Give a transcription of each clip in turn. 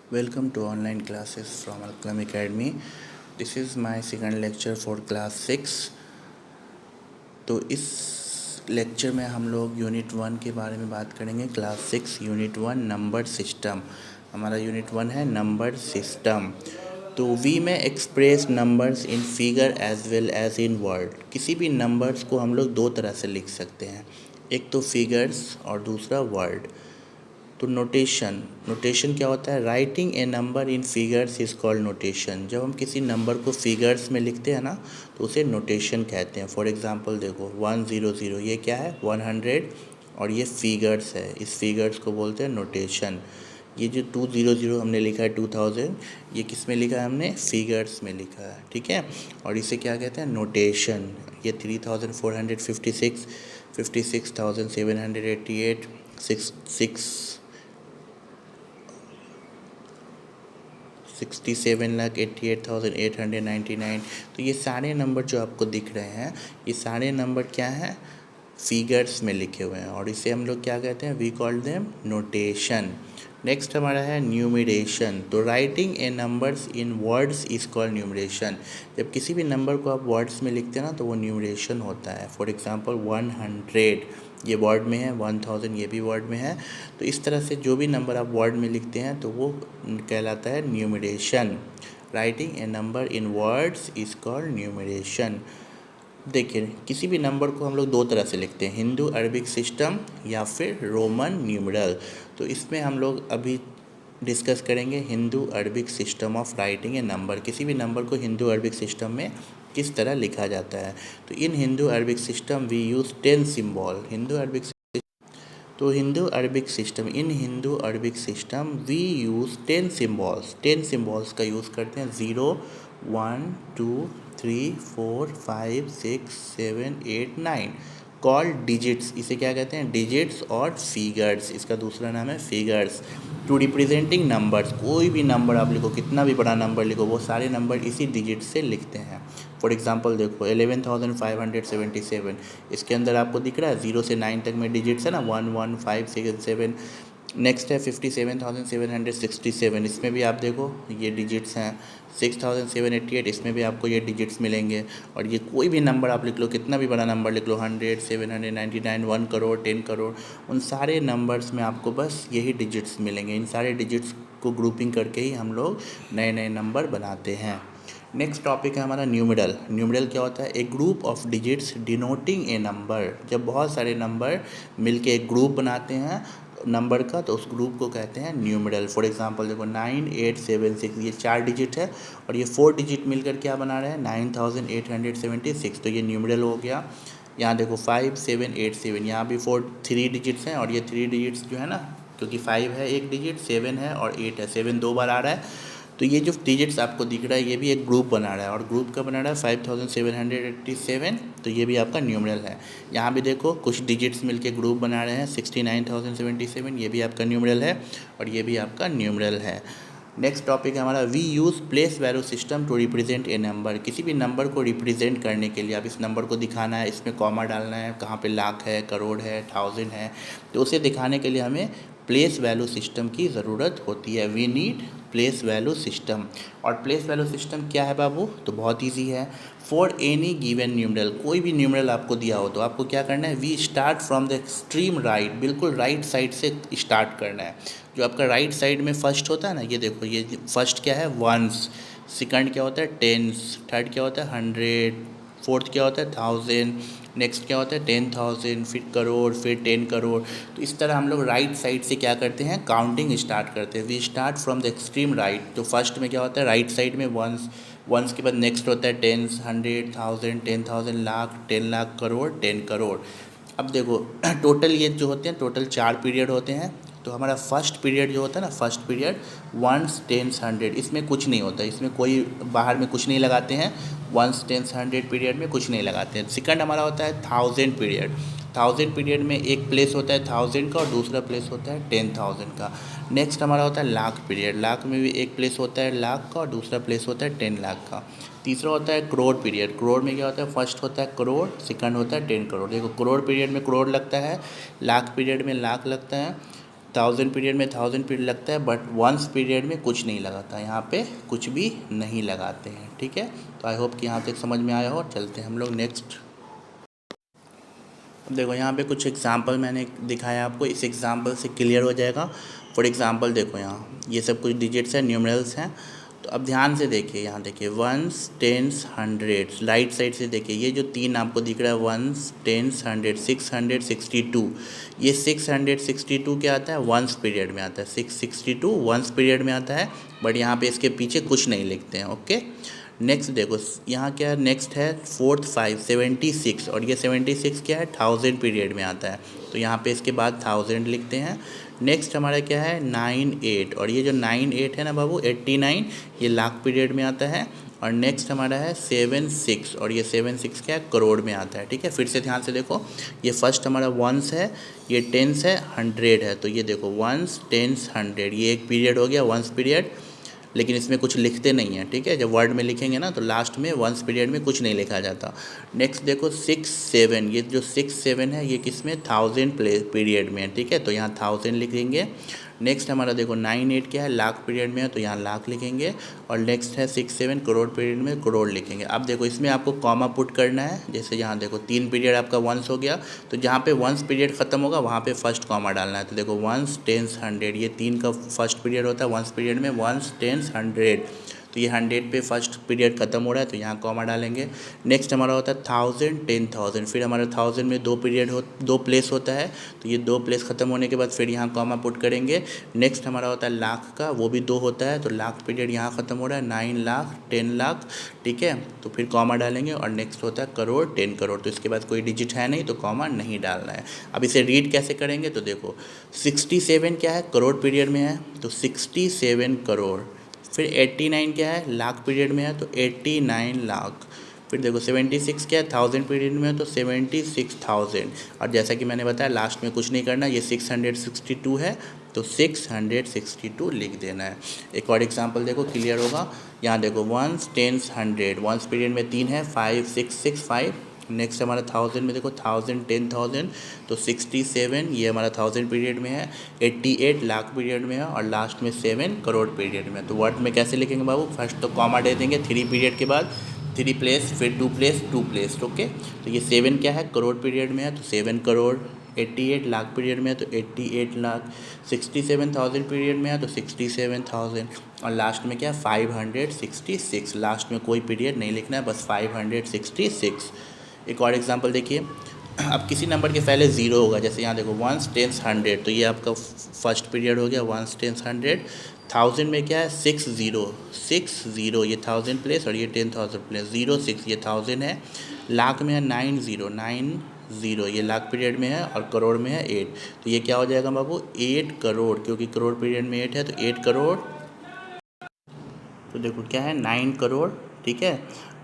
Welcome to online classes from Qalam Academy. This is my second lecture for class 6. तो इस lecture में हम लोग यूनिट 1 के बारे में बात करेंगे। Class 6 unit 1 number system. हमारा यूनिट 1 है नंबर सिस्टम। तो we may express numbers in figure as well as in word. किसी भी नंबर्स को हम लोग दो तरह से लिख सकते हैं, एक तो फिगर्स और दूसरा वर्ड। तो नोटेशन क्या होता है? Writing a number in figures is called notation. जब हम किसी नंबर को फिगर्स में लिखते हैं ना तो उसे नोटेशन कहते हैं। फॉर एग्जांपल देखो 100, ये क्या है? 100 और ये फिगर्स है, इस फिगर्स को बोलते हैं नोटेशन। ये जो 200 हमने लिखा है 2000, ये किस में लिखा है? हमने फिगर्स में लिखा है, ठीक है। और इसे क्या कहते हैं? नोटेशन। ये 3456, 56,788, 67,88,899। तो ये सारे नंबर जो आपको दिख रहे हैं, ये सारे नंबर क्या हैं? फिगर्स में लिखे हुए हैं और इसे हम लोग क्या कहते हैं? We call them notation. Next हमारा है न्यूमरेशन। तो writing a numbers in words is called numeration. जब किसी भी नंबर को आप वर्ड्स में लिखते हैं ना तो वो न्यूमरेशन होता है। फॉर एग्जांपल 100 ये वर्ड में है, 1000 ये भी वर्ड में है। तो इस तरह से जो भी नंबर आप वर्ड में लिखते हैं तो वो कहलाता है numeration. Writing a number in words is called numeration. देखिए किसी भी नंबर को हम लोग दो तरह से लिखते हैं, हिंदू अरबिक सिस्टम या फिर रोमन न्यूमरल। तो इसमें हम लोग अभी डिस्कस करेंगे Hindu Arabic system of writing a number. किसी भी नंबर को हिंदू अरबिक सिस्टम में किस तरह लिखा जाता है। तो in Hindu Arabic system we use 10 symbol. Hindu Arabic system in Hindu Arabic system we use 10 symbols. 10 symbols का यूज़ करते हैं। 0 1 2 3 4 5 6 7 8 9 कॉल्ड डिजिट्स। इसे क्या कहते हैं? डिजिट्स और फिगर्स। इसका दूसरा नाम है फिगर्स। To representing numbers. कोई भी नंबर आप लिखो, कितना भी बड़ा नंबर लिखो, वो सारे नंबर इसी डिजिट से लिखते हैं। फॉर एग्जांपल देखो 11,577, इसके अंदर आपको दिख रहा है 0 से 9 तक में डिजिट्स है ना, 1 1 5 6 7। नेक्स्ट है 57,767, इसमें भी आप देखो ये डिजिट्स हैं। 6,788, इसमें भी आपको ये डिजिट्स मिलेंगे। और ये कोई भी नंबर आप लिख लो, कितना भी बड़ा नंबर लिख लो, 100 799 1 करोड़ 10 करोड़, उन सारे नंबर्स में आपको बस यही डिजिट्स मिलेंगे। इन सारे डिजिट्स को ग्रुपिंग करके ही हम लोग नए नए नंबर बनाते हैं। नेक्स्ट टॉपिक है हमारा न्यूमेरल। न्यूमेरल क्या होता है? A group of digits denoting a number. जब बहुत सारे नंबर मिलके एक ग्रुप बनाते हैं नंबर का तो उस ग्रुप को कहते हैं न्यूमेरल। फॉर एग्जांपल देखो 9876, ये 4 डिजिट है और ये 4 डिजिट मिलकर क्या बना रहे हैं? 9876। तो ये न्यूमेरल हो गया। यहाँ देखो 5787, यहाँ भी 3 डिजिट्स हैं और ये 3 डिजिट्स जो है ना, क्योंकि 5 है एक डिजिट, 7 है और 8 है, 7 दो बार आ रहा है। तो ये जो डिजिट्स आपको दिख रहा है ये भी एक ग्रुप बना रहा है और ग्रुप का बना रहा है 5787। तो ये भी आपका न्यूमरल है। यहाँ भी देखो कुछ डिजिट्स मिलके ग्रुप बना रहे हैं 69,077, ये भी आपका न्यूमरल है और ये भी आपका न्यूमरल है। नेक्स्ट टॉपिक है हमारा we use place value system to represent a number. किसी भी नंबर को रिप्रेजेंट करने के लिए, आप इस नंबर को दिखाना है, इसमें कॉमा डालना है, कहाँ पे लाख है, करोड़ है, 1000 है, तो उसे दिखाने के लिए हमें प्लेस वैल्यू सिस्टम की ज़रूरत होती है। We need place value system. और प्लेस वैल्यू सिस्टम क्या है बाबू? तो बहुत ईजी है। फॉर एनी गिवन न्यूमरल, कोई भी न्यूमरल आपको दिया हो तो आपको क्या करना है? We start from the extreme right, बिल्कुल राइट साइड से स्टार्ट करना है। जो आपका राइट साइड में फर्स्ट होता है ना, ये देखो ये फर्स्ट क्या है? वंस। सेकंड क्या होता है? टेंस। थर्ड क्या होता है? 100। फोर्थ क्या होता है? 1000। नेक्स्ट क्या होता है? 10,000, फिर करोड़, फिर 10 करोड़। तो इस तरह हम लोग राइट साइड से क्या करते हैं? काउंटिंग स्टार्ट करते हैं। We start from the extreme right. तो फर्स्ट में क्या होता है? राइट साइड में वंस। वंस के बाद नेक्स्ट होता है टेंस, 100, 1000, 10,000, लाख, 10 लाख, करोड़, 10 करोड़। अब देखो टोटल ये जो होते हैं, टोटल 4 पीरियड होते हैं। तो हमारा फर्स्ट पीरियड जो होता है ना, फर्स्ट पीरियड वंस, टेंस, 100, इसमें कुछ नहीं होता, इसमें कोई बाहर में कुछ नहीं लगाते हैं। वंस, टेंस, 100 पीरियड में कुछ नहीं लगाते हैं। सेकंड हमारा होता है 1000 पीरियड। 1000 पीरियड में एक प्लेस होता है 1000 का और दूसरा प्लेस होता है 10,000 का। नेक्स्ट हमारा होता है लाख पीरियड। लाख में भी एक प्लेस होता है लाख का और दूसरा प्लेस होता है 10 लाख का। तीसरा होता है करोड़ पीरियड। करोड़ में क्या होता है? फर्स्ट होता है करोड़, सेकंड होता है 10 करोड़। देखो करोड़ पीरियड में करोड़ लगता है, लाख पीरियड में लाख लगता है, 1000 पीरियड में 1000 पीरियड लगता है, बट वंस पीरियड में कुछ नहीं लगाता, यहाँ पे कुछ भी नहीं लगाते हैं। ठीक है, तो आई होप कि यहाँ तक समझ में आया हो। चलते हैं हम लोग नेक्स्ट। देखो यहाँ पे कुछ एग्जाम्पल मैंने दिखाया आपको, इस एग्जाम्पल से क्लियर हो जाएगा। फॉर एग्जाम्पल देखो यहाँ ये सब कुछ डिजिट्स हैं, न्यूमरल्स हैं। तो अब ध्यान से देखिए, यहाँ देखिए ones, tens, hundreds, right side से देखिए ये जो तीन आपको दिख रहा है वंस, टेंस, हंड्रेड, 662, ये 662 क्या आता है, वंस पीरियड में आता है। 662 वंस पीरियड में आता है, बट यहाँ पे इसके पीछे कुछ नहीं लिखते हैं। ओके, नेक्स्ट देखो यहाँ क्या है, नेक्स्ट है फोर्थ 576, और ये 76 क्या है, 1000 पीरियड में आता है, तो यहाँ पे इसके बाद 1000 लिखते हैं। नेक्स्ट हमारा क्या है 98, और ये जो 98 है ना बाबू 89, ये लाख पीरियड में आता है। और नेक्स्ट हमारा है 76, और ये 76 क्या है, करोड़ में आता है। ठीक है, फिर से ध्यान से देखो, ये फर्स्ट हमारा वंस है, ये टेंस है, हंड्रेड है, तो ये देखो वंस, टेंस, हंड्रेड, ये एक पीरियड हो गया वंस पीरियड, लेकिन इसमें कुछ लिखते नहीं हैं। ठीक है, जब वर्ड में लिखेंगे ना तो लास्ट में वंस पीरियड में कुछ नहीं लिखा जाता। नेक्स्ट देखो 6-7, ये जो 6-7 है ये किस में, 1000 पीरियड में है। ठीक है, तो यहाँ 1000 लिखेंगे। नेक्स्ट हमारा देखो 9-8 क्या है, लाख पीरियड में है, तो यहाँ लाख लिखेंगे। और नेक्स्ट है 6-7 करोड़ पीरियड में, करोड़ लिखेंगे। अब देखो इसमें आपको कॉमा पुट करना है, जैसे यहाँ देखो 3 पीरियड आपका वंस हो गया, तो जहाँ पे वंस पीरियड ख़त्म होगा वहाँ पे फर्स्ट कॉमा डालना है। तो देखो वंस, टेंस, हंड्रेड, ये 3 का फर्स्ट पीरियड होता है वंस पीरियड में, वंस, टेंस, हंड्रेड, तो ये 100 पे फर्स्ट पीरियड खत्म हो रहा है, तो यहाँ कॉमा डालेंगे। नेक्स्ट हमारा होता है 1000, 10,000, फिर हमारा 1000 में 2 पीरियड दो प्लेस होता है, तो ये 2 प्लेस खत्म होने के बाद फिर यहाँ कॉमा पुट करेंगे। नेक्स्ट हमारा होता है लाख का, वो भी 2 होता है, तो लाख पीरियड यहाँ खत्म हो रहा है, 9 लाख, 10 लाख। ठीक है, तो फिर कॉमा डालेंगे। और नेक्स्ट होता है करोड़, 10 करोड़, तो इसके बाद कोई डिजिट है नहीं तो कॉमा नहीं डालना है। अब इसे रीड कैसे करेंगे, तो देखो 67 क्या है, करोड़ पीरियड में है, तो 67 करोड़। फिर 89 क्या है, लाख पीरियड में है, तो 89 लाख। फिर देखो 76 क्या है, 1000 पीरियड में है, तो 76,000। और जैसा कि मैंने बताया लास्ट में कुछ नहीं करना, ये 662 है, तो 662 लिख देना है। एक और एग्जांपल देखो क्लियर होगा। यहाँ देखो ones, tens, hundred, ones period में 3 है, 5, 6, 6, 5। नेक्स्ट हमारा 1000 में देखो 1000, 10,000, तो 67, ये हमारा 1000 पीरियड में है, 88 लाख पीरियड में है, और लास्ट में 7 करोड़ पीरियड में। तो वर्ड में कैसे लिखेंगे बाबू, फर्स्ट तो कॉमा दे देंगे 3 पीरियड के बाद, 3 प्लेस, फिर 2 प्लेस, 2 प्लेस। ओके, तो ये 7 क्या है, करोड़ पीरियड में है, तो 7 करोड़। 88 लाख पीरियड में है, तो 88 लाख। 67,000 पीरियड में है, तो 67,000। और लास्ट में क्या है 566, लास्ट में कोई पीरियड नहीं लिखना है, बस 566। एक और एग्जांपल देखिए, अब किसी नंबर के पहले ज़ीरो होगा, जैसे यहाँ देखो वंस, टेंस, हंड्रेड, तो ये आपका फर्स्ट पीरियड हो गया वंस, टेंस, हंड्रेड। 1000 में क्या है 60, ये 1000 प्लेस, और ये 10,000 प्लेस, 06, ये 1000 है। लाख में है 90, ये लाख पीरियड में है, और करोड़ में है 8, तो ये क्या हो जाएगा बाबू 8 करोड़, क्योंकि करोड़ पीरियड में 8 है, तो 8 करोड़। तो देखो क्या है 9 करोड़। ठीक है,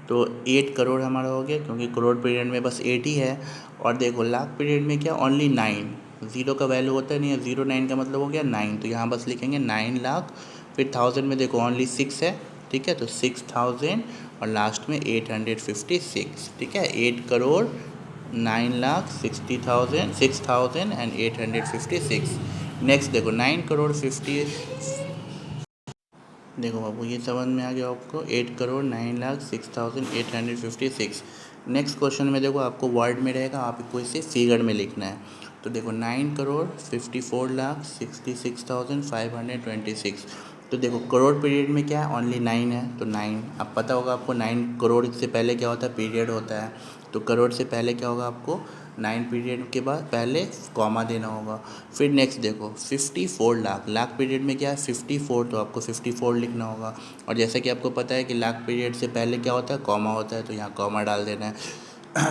तो 8 करोड़ हमारा हो गया, क्योंकि करोड़ पीरियड में बस 8 ही है। और देखो लाख पीरियड में क्या, ओनली 9, ज़ीरो का वैल्यू होता है नहीं है, 09 का मतलब हो गया 9, तो यहाँ बस लिखेंगे 9 लाख। फिर 1000 में देखो ओनली 6 है। ठीक है, तो 6000, और लास्ट में 856। ठीक है, 8 करोड़ 9 लाख 60,000, 6,000 एंड 856। नेक्स्ट देखो 9 करोड़ 50, देखो बाबू ये समझ में आ गया आपको, 8 करोड़ 9 लाख 6,856। नेक्स्ट क्वेश्चन में देखो आपको वर्ड में रहेगा, आपको इसे फिगर में लिखना है। तो देखो 9 करोड़ 54 लाख 66,526। तो देखो करोड़ पीरियड में क्या है, ओनली 9 है, तो 9। अब पता होगा आपको 9 करोड़ से पहले क्या होता है, पीरियड होता है, तो करोड़ से पहले क्या होगा आपको 9 पीरियड के बाद पहले कॉमा देना होगा। फिर नेक्स्ट देखो 54 लाख, लाख पीरियड में क्या है 54, तो आपको 54 लिखना होगा। और जैसा कि आपको पता है कि लाख पीरियड से पहले क्या होता है, कॉमा होता है, तो यहाँ कॉमा डाल देना है।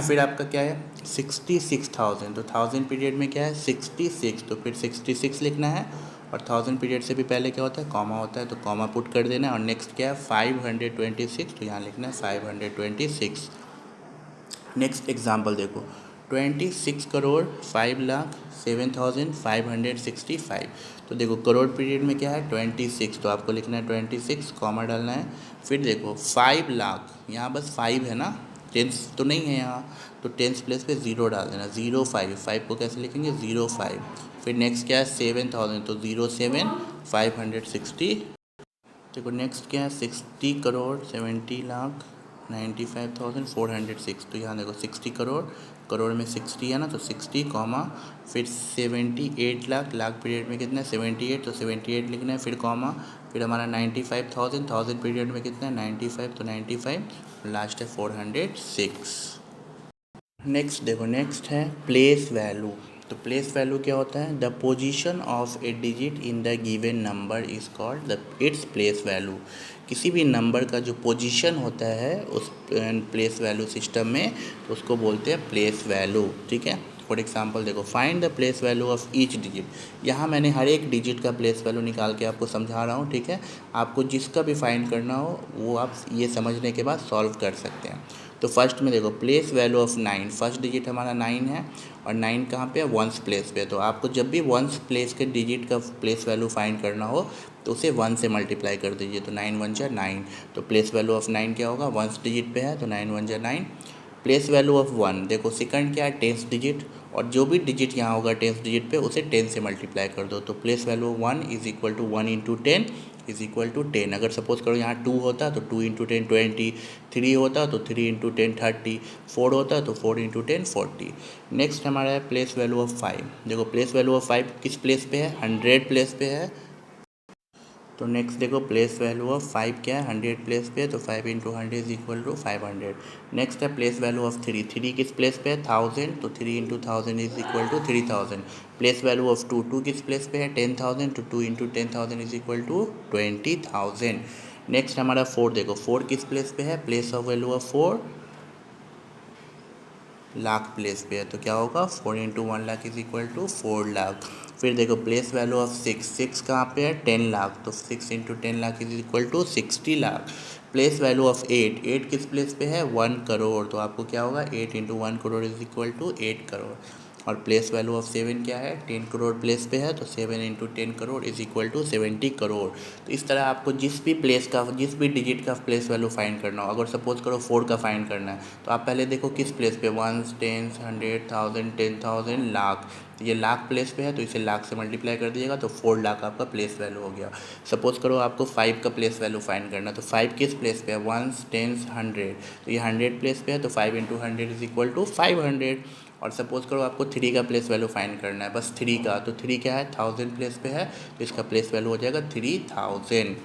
फिर आपका क्या है 66,000, तो 1000 पीरियड में क्या है 66, तो फिर 66 लिखना है। और 1000 पीरियड से भी पहले क्या होता है, कॉमा होता है, तो कॉमा पुट कर देना है। और नेक्स्ट क्या है 526, तो यहाँ लिखना है 526। नेक्स्ट एग्जाम्पल देखो 26 करोड़ 5 लाख 7,565। तो देखो करोड़ पीरियड में क्या है 26, तो आपको लिखना है 26, कॉमा डालना है। फिर देखो 5 लाख, यहाँ बस 5 है ना, टेंस तो नहीं है यहाँ, तो टेंस प्लेस पे 0 डाल देना, 05, 5 को कैसे लिखेंगे 05। फिर नेक्स्ट क्या है 7,000, तो 07,560। देखो नेक्स्ट क्या है 60 करोड़ 70 लाख 95,406। तो यहाँ देखो 60 करोड़, करोड़ में 60 है ना, तो 60 कॉमा फिर 78 लाख, लाख पीरियड में कितना है 78, तो 78 लिखना है, फिर कॉमा फिर हमारा 95,000, थाउजेंड पीरियड में कितना है 95, तो 95, लास्ट है 406। नेक्स्ट देखो नेक्स्ट है प्लेस वैल्यू। तो प्लेस वैल्यू क्या होता है, the position of A digit in the given number is called the its place value. किसी भी नंबर का जो पोजीशन होता है उस प्लेस वैल्यू सिस्टम में, तो उसको बोलते हैं प्लेस वैल्यू। ठीक है, फॉर एग्जाम्पल देखो find the place value of each digit. यहाँ मैंने हर एक डिजिट का प्लेस वैल्यू निकाल के आपको समझा रहा हूँ। ठीक है, आपको जिसका भी फाइंड करना हो वो आप ये समझने के बाद सॉल्व कर सकते हैं। तो फर्स्ट में देखो place value of 9, first digit हमारा 9 है, और 9 कहाँ पे है, वंस प्लेस पे। तो आपको जब भी वंस प्लेस के डिजिट का प्लेस वैल्यू फाइंड करना हो तो उसे 1 से मल्टीप्लाई कर दीजिए, तो 9 1 जा 9। तो प्लेस वैल्यू ऑफ 9 क्या होगा, वंस डिजिट पे है, तो 9 1 जा 9। प्लेस वैल्यू ऑफ 1 देखो सेकंड क्या है, टेंस डिजिट, और जो भी डिजिट यहाँ होगा टेंस डिजिट पे उसे 10 से मल्टीप्लाई कर दो। तो place value 1 is equal to 1 into 10 is equal to 10। अगर सपोज करो यहाँ 2 होता तो 2 इंटू 10 20, 3 होता तो 3 इंटू 10 30, 4 होता तो 4 इंटू 10 40। नेक्स्ट हमारा है प्लेस वैल्यू ऑफ 5। देखो प्लेस वैल्यू ऑफ 5 किस प्लेस पे है, 100 प्लेस पे है। तो नेक्स्ट देखो प्लेस वैल्यू ऑफ 5 क्या है, 100 प्लेस पे है, तो 5 into 100 is equal to 500। Next है प्लेस वैल्यू ऑफ 3, 3 किस प्लेस पे है, 1000, तो 3 into 1000 is equal to 3000। Place value of 2, 2 किस प्लेस पे है, 10,000, तो 2 into 10,000 is equal to 20,000। Next हमारा 4 देखो 4 किस प्लेस पे है, place of value of 4 lakh place पे है, तो क्या होगा 4 into 1 lakh is equal to 4 lakh. फिर देखो प्लेस वैल्यू ऑफ 6, 6 कहाँ पे है, 10 लाख, तो 6 into 10 lakh is equal to 60 lakh. Place value of 8, 8 किस प्लेस पे है, 1 करोड़, तो आपको क्या होगा 8 into 1 crore is equal to 8 crore. और प्लेस वैल्यू ऑफ 7 क्या है, 10 करोड़ प्लेस पे है, तो 7 into 10 crore is equal to 70 crore. तो इस तरह आपको जिस भी प्लेस का जिस भी डिजिट का प्लेस वैल्यू फाइंड करना हो, अगर सपोज करो 4 का फाइंड करना है तो आप पहले देखो किस प्लेस पे, 1 10 100 1000 10,000 लाख। तो ये लाख प्लेस पे है तो इसे लाख से मल्टीप्लाई कर दीजिएगा, तो 4 लाख आपका प्लेस वैल्यू हो गया। सपोज करो आपको 5 का प्लेस वैल्यू फाइंड करना है, तो 5 किस प्लेस पे है, 1 10 100, तो ये 100 प्लेस पे है, तो 5 इंटू 100 इज इक्वल टू 500। और सपोज करो आपको 3 का प्लेस वैल्यू फाइंड करना है, बस 3 का, तो 3 क्या है 1000 प्लेस पे है, तो इसका प्लेस वैल्यू हो जाएगा 3000।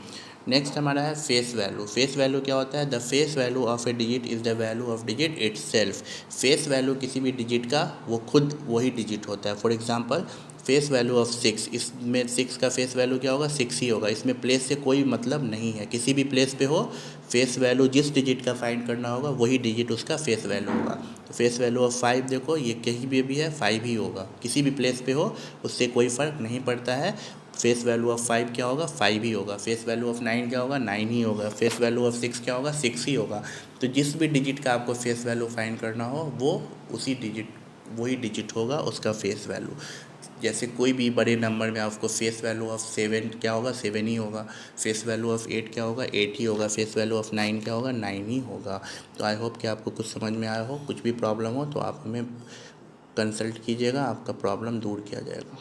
नेक्स्ट हमारा है फेस वैल्यू। फेस वैल्यू क्या होता है, the face value of A digit is the value of digit itself. Face value किसी भी डिजिट का वो खुद वही डिजिट होता है। For example face value of 6, इसमें 6 का फेस वैल्यू क्या होगा, 6 ही होगा, इसमें प्लेस से कोई मतलब नहीं है। किसी भी प्लेस पे हो फेस वैल्यू जिस डिजिट का फाइंड करना होगा वही डिजिट उसका फेस वैल्यू होगा। तो फेस वैल्यू ऑफ 5 देखो ये कहीं भी है 5 ही होगा, किसी भी प्लेस पे हो उससे कोई फ़र्क नहीं पड़ता है। फेस वैल्यू ऑफ 5 क्या होगा, 5 ही होगा। फेस वैल्यू ऑफ 9 क्या होगा, 9 ही होगा। फेस वैल्यू ऑफ 6 क्या होगा, 6 ही होगा। तो जिस भी डिजिट का आपको फेस वैल्यू फाइंड करना हो वो उसी डिजिट वही डिजिट होगा उसका फेस वैल्यू। जैसे कोई भी बड़े नंबर में आपको फेस वैल्यू ऑफ 7 क्या होगा, 7 ही होगा। फेस वैल्यू ऑफ 8 क्या होगा, 8 ही होगा। फेस वैल्यू ऑफ 9 क्या होगा, 9 ही होगा। तो आई होप कि आपको कुछ समझ में आया हो। कुछ भी प्रॉब्लम हो तो आप हमें कंसल्ट कीजिएगा, आपका प्रॉब्लम दूर किया जाएगा।